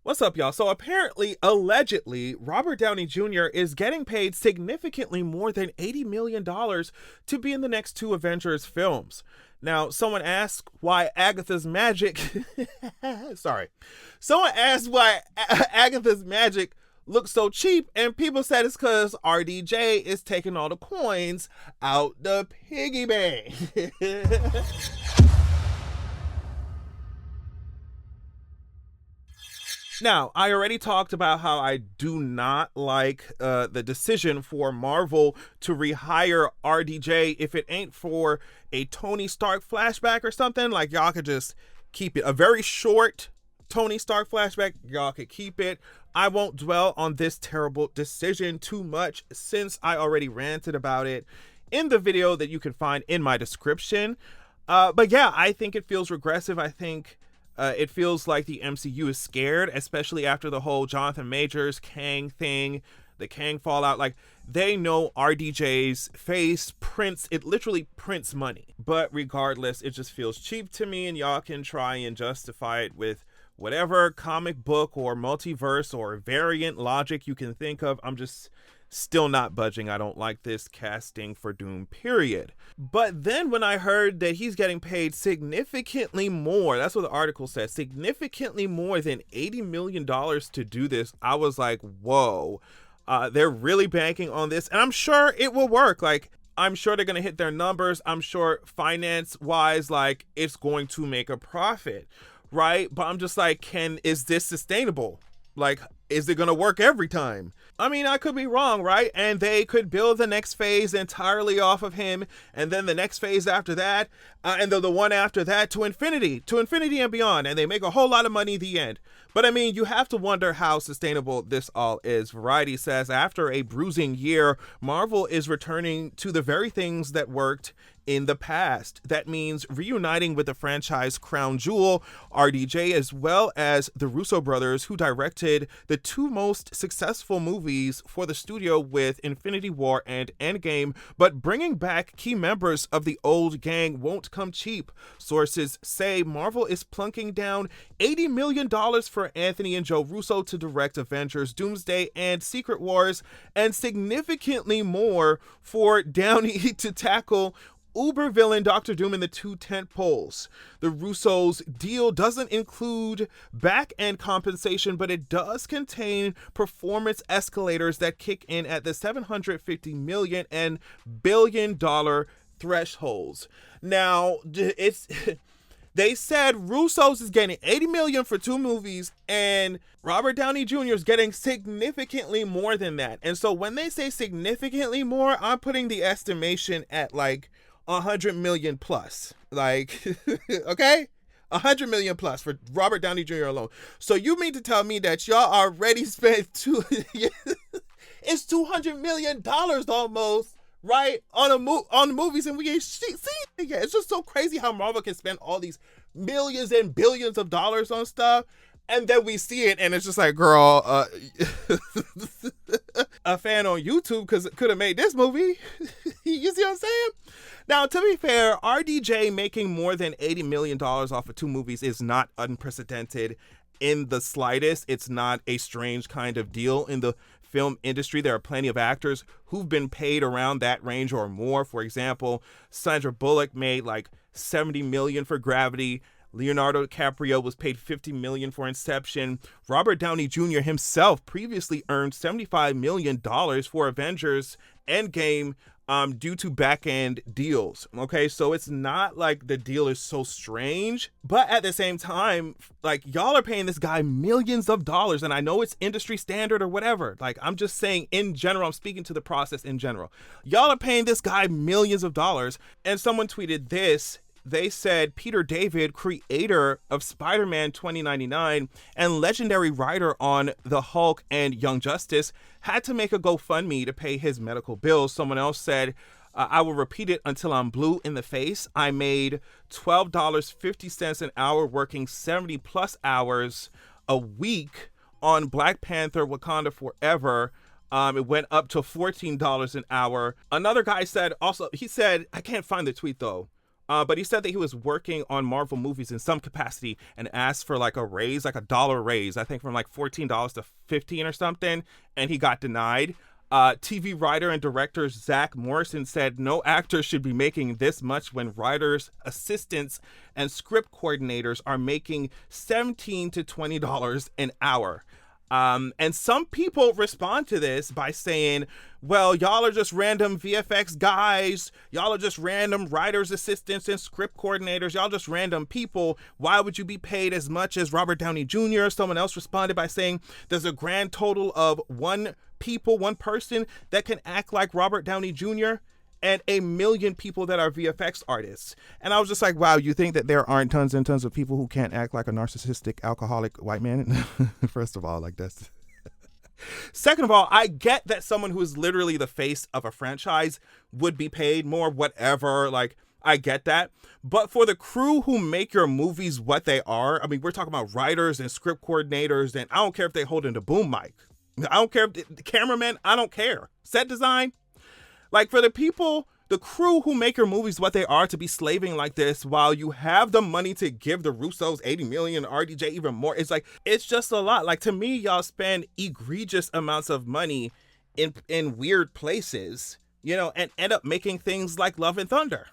What's up, y'all? So apparently, allegedly, Robert Downey Jr. is getting paid significantly more than $80 million to be in the next two Avengers films. Now, someone asked why Agatha's magic... Sorry. Someone asked why Agatha's magic looks so cheap, and people said it's because RDJ is taking all the coins out the piggy bank. Now, I already talked about how I do not like the decision for Marvel to rehire RDJ. If it ain't for a Tony Stark flashback or something, like, y'all could just keep it. A very short Tony Stark flashback, y'all could keep it. I won't dwell on this terrible decision too much since I already ranted about it in the video that you can find in my description. But yeah, I think it feels regressive. I think it feels like the MCU is scared, especially after the whole Jonathan Majors Kang thing, the Kang fallout. Like, they know RDJ's face prints, it literally prints money. But regardless, it just feels cheap to me, and y'all can try and justify it with whatever comic book or multiverse or variant logic you can think of. I'm just still not budging. I don't like this casting for Doom, period. But then when I heard that he's getting paid significantly more, that's what the article says, significantly more than $80 million to do this, I was like, whoa, they're really banking on this. And I'm sure it will work. Like, I'm sure they're going to hit their numbers. I'm sure finance-wise, like, it's going to make a profit, right? But I'm just like, is this sustainable? Like, is it going to work every time? I mean, I could be wrong, right? And they could build the next phase entirely off of him, and then the next phase after that, and then the one after that to infinity and beyond, and they make a whole lot of money at the end. But I mean, you have to wonder how sustainable this all is. Variety says, after a bruising year, Marvel is returning to the very things that worked in the past. That means reuniting with the franchise crown jewel, RDJ, as well as the Russo brothers, who directed the two most successful movies for the studio with Infinity War and Endgame. But bringing back key members of the old gang won't come cheap. Sources say Marvel is plunking down $80 million for Anthony and Joe Russo to direct Avengers, Doomsday, and Secret Wars, and significantly more for Downey to tackle uber villain Doctor Doom in the two tent poles. The Russos' deal doesn't include back-end compensation, but it does contain performance escalators that kick in at the $750 million and billion-dollar thresholds. Now, they said Russos is getting $80 million for two movies, and Robert Downey Jr. is getting significantly more than that. And so when they say significantly more, I'm putting the estimation at like 100 million plus, like, okay, 100 million plus for Robert Downey Jr. alone. So you mean to tell me that y'all already spent it's $200 million almost, right, on movies, and we ain't seen it yet. It's just so crazy how Marvel can spend all these millions and billions of dollars on stuff, and then we see it, and it's just like, girl, a fan on YouTube could have made this movie. You see what I'm saying? Now, to be fair, RDJ making more than $80 million off of two movies is not unprecedented in the slightest. It's not a strange kind of deal in the film industry. There are plenty of actors who've been paid around that range or more. For example, Sandra Bullock made like $70 million for Gravity. Leonardo DiCaprio was paid $50 million for Inception. Robert Downey Jr. himself previously earned $75 million for Avengers Endgame due to back-end deals. Okay, so it's not like the deal is so strange, but at the same time, like, y'all are paying this guy millions of dollars, and I know it's industry standard or whatever. Like, I'm just saying in general, I'm speaking to the process in general. Y'all are paying this guy millions of dollars, and someone tweeted this. They said Peter David, creator of Spider-Man 2099 and legendary writer on The Hulk and Young Justice, had to make a GoFundMe to pay his medical bills. Someone else said, I will repeat it until I'm blue in the face. I made $12.50 an hour working 70 plus hours a week on Black Panther Wakanda Forever. It went up to $14 an hour. Another guy said also, he said, I can't find the tweet though. But he said that he was working on Marvel movies in some capacity and asked for like a raise, like $1 raise, I think from like $14 to 15 or something, and he got denied. TV writer and director Zach Morrison said no actor should be making this much when writers, assistants, and script coordinators are making $17 to $20 an hour. And some people respond to this by saying, well, y'all are just random VFX guys. Y'all are just random writers, assistants, and script coordinators. Y'all just random people. Why would you be paid as much as Robert Downey Jr.? Someone else responded by saying there's a grand total of one person that can act like Robert Downey Jr. and 1 million people that are VFX artists. And I was just like, wow, you think that there aren't tons and tons of people who can't act like a narcissistic, alcoholic white man? First of all, like that's... Second of all, I get that someone who is literally the face of a franchise would be paid more, whatever, like, I get that. But for the crew who make your movies what they are, I mean, we're talking about writers and script coordinators, and I don't care if they hold in the boom mic. I don't care if the cameraman, I don't care. Set design. Like, for the people, the crew who make your movies what they are, to be slaving like this while you have the money to give the Russos 80 million, RDJ even more, it's like, it's just a lot. Like, to me, y'all spend egregious amounts of money in weird places, you know, and end up making things like Love and Thunder.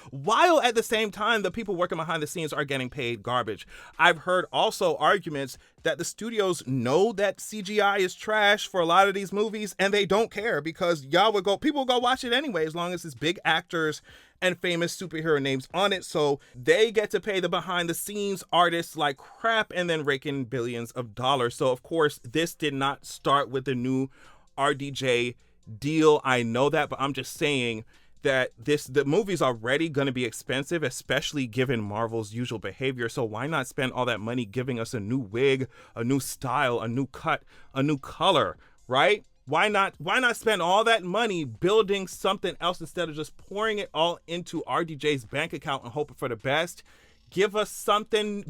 While at the same time, the people working behind the scenes are getting paid garbage. I've heard also arguments that the studios know that CGI is trash for a lot of these movies, and they don't care because people will go watch it anyway, as long as it's big actors and famous superhero names on it. So they get to pay the behind the scenes artists like crap and then rake in billions of dollars. So of course, this did not start with the new RDJ deal. I know that, but I'm just saying that the movie's already going to be expensive, especially given Marvel's usual behavior. So why not spend all that money giving us a new wig, a new style, a new cut, a new color, right? Why not spend all that money building something else instead of just pouring it all into RDJ's bank account and hoping for the best? Give us something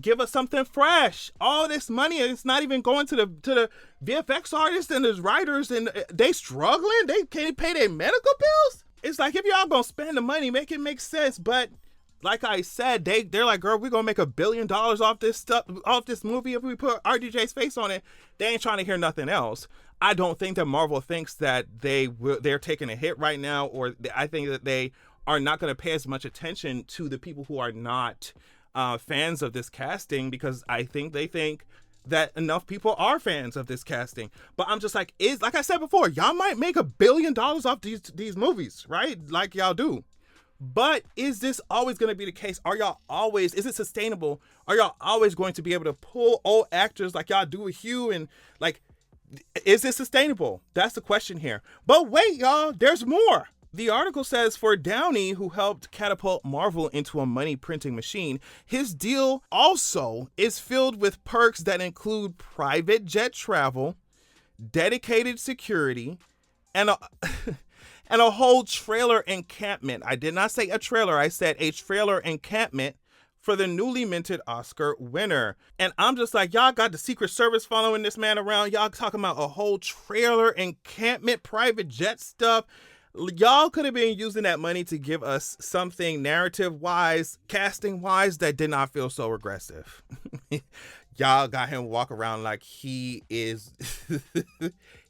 fresh. All this money, it's not even going to the VFX artists and the writers, and they struggling. They can't pay their medical bills. It's like, if y'all gonna spend the money, make it make sense. But like I said, they're like, girl, we're gonna make $1 billion off this movie if we put RDJ's face on it. They ain't trying to hear nothing else. I don't think that Marvel thinks that they're taking a hit right now, or I think that they are not going to pay as much attention to the people who are not fans of this casting, because I think they think that enough people are fans of this casting. But I'm just like, like I said before, y'all might make $1 billion off these movies, right? Like y'all do. But is this always going to be the case? Is it sustainable? Are y'all always going to be able to pull old actors like y'all do with Hugh? And like, is it sustainable? That's the question here. But wait, y'all, there's more. The article says for Downey, who helped catapult Marvel into a money printing machine, his deal also is filled with perks that include private jet travel, dedicated security, and a whole trailer encampment. I did not say a trailer. I said a trailer encampment for the newly minted Oscar winner. And I'm just like, y'all got the Secret Service following this man around. Y'all talking about a whole trailer encampment, private jet stuff. Y'all could have been using that money to give us something narrative-wise, casting-wise, that did not feel so regressive. Y'all got him walk around like he is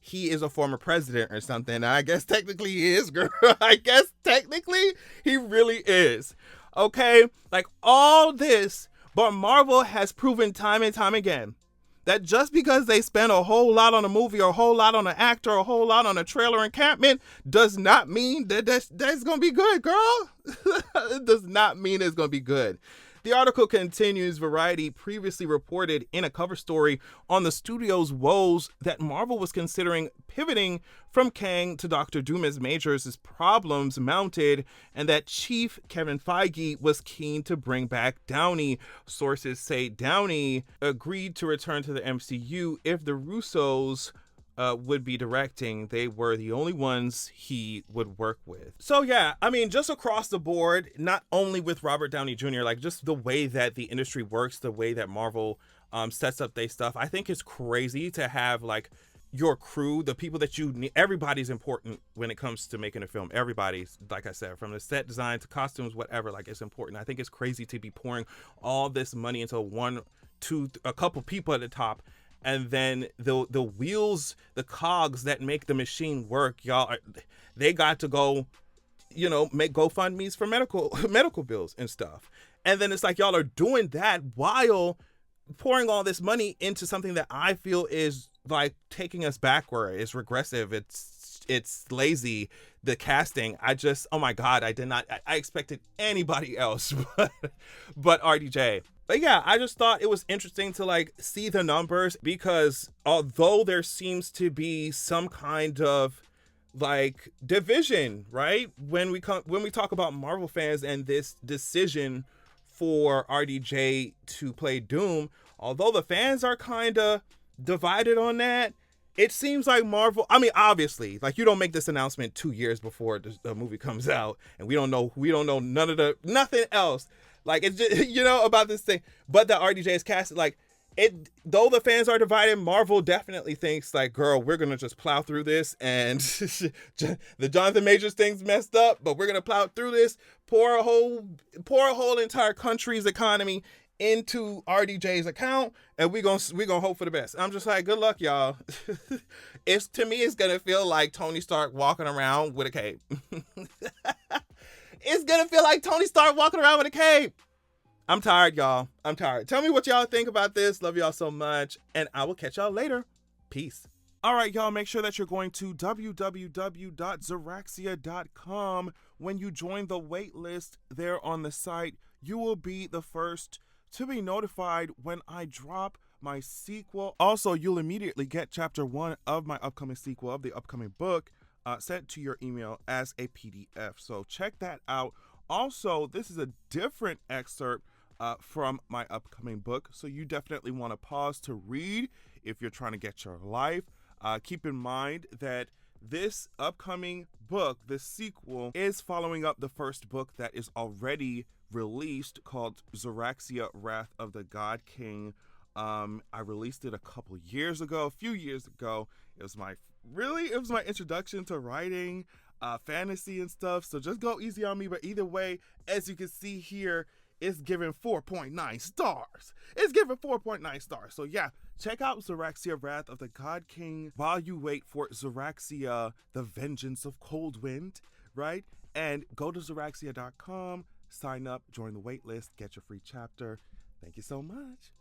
he is a former president or something. I guess technically he is, girl. I guess technically he really is. Okay? Like, all this, but Marvel has proven time and time again that just because they spend a whole lot on a movie or a whole lot on an actor or a whole lot on a trailer encampment does not mean that's going to be good, girl. It does not mean it's going to be good. The article continues. Variety previously reported in a cover story on the studio's woes that Marvel was considering pivoting from Kang to Dr. Doom as Majors' problems mounted, and that Chief Kevin Feige was keen to bring back Downey. Sources say Downey agreed to return to the MCU if the Russos would be directing. They were the only ones he would work with. So yeah, I mean, just across the board, not only with Robert Downey Jr., like just the way that the industry works, the way that Marvel sets up their stuff, I think it's crazy to have like, your crew, the people that you need. Everybody's important when it comes to making a film. Everybody's, like I said, from the set design to costumes, whatever, like it's important. I think it's crazy to be pouring all this money into a couple people at the top, and then the wheels, the cogs that make the machine work, they got to go, make GoFundMe's for medical bills and stuff. And then it's like y'all are doing that while pouring all this money into something that I feel is like taking us backward. It's regressive. It's lazy. The casting, oh my God, I expected anybody else but RDJ. But yeah, I just thought it was interesting to like see the numbers, because although there seems to be some kind of like division, right? When we talk about Marvel fans and this decision for RDJ to play Doom, although the fans are kind of divided on that, it seems like Marvel, I mean, obviously, like you don't make this announcement 2 years before the movie comes out, and we don't know nothing else. Like, it's just, about this thing. But the RDJ is casted, like, though the fans are divided, Marvel definitely thinks like, girl, we're gonna just plow through this, and the Jonathan Majors thing's messed up, but we're gonna plow through this, pour a whole entire country's economy into RDJ's account, and we gonna hope for the best. I'm just like, good luck, y'all. To me, it's gonna feel like Tony Stark walking around with a cape. It's gonna feel like Tony Stark walking around with a cape. I'm tired, y'all. I'm tired. Tell me what y'all think about this. Love y'all so much. And I will catch y'all later. Peace. All right, y'all. Make sure that you're going to www.zeraxia.com. When you join the wait list there on the site, you will be the first to be notified when I drop my sequel. Also, you'll immediately get chapter 1 of my upcoming sequel of the upcoming book sent to your email as a PDF. So check that out. Also, this is a different excerpt from my upcoming book, so you definitely want to pause to read if you're trying to get your life. Keep in mind that this upcoming book, this sequel, is following up the first book that is already released called Zeraxia, Wrath of the God King. I released it a few years ago. It was my introduction to writing fantasy and stuff, so just go easy on me. But either way, as you can see here, it's given 4.9 stars. It's given 4.9 stars. So yeah, check out Zeraxia, Wrath of the God King while you wait for Zeraxia, The Vengeance of Coldwind, right? And go to Zeraxia.com, sign up, join the wait list, get your free chapter. Thank you so much.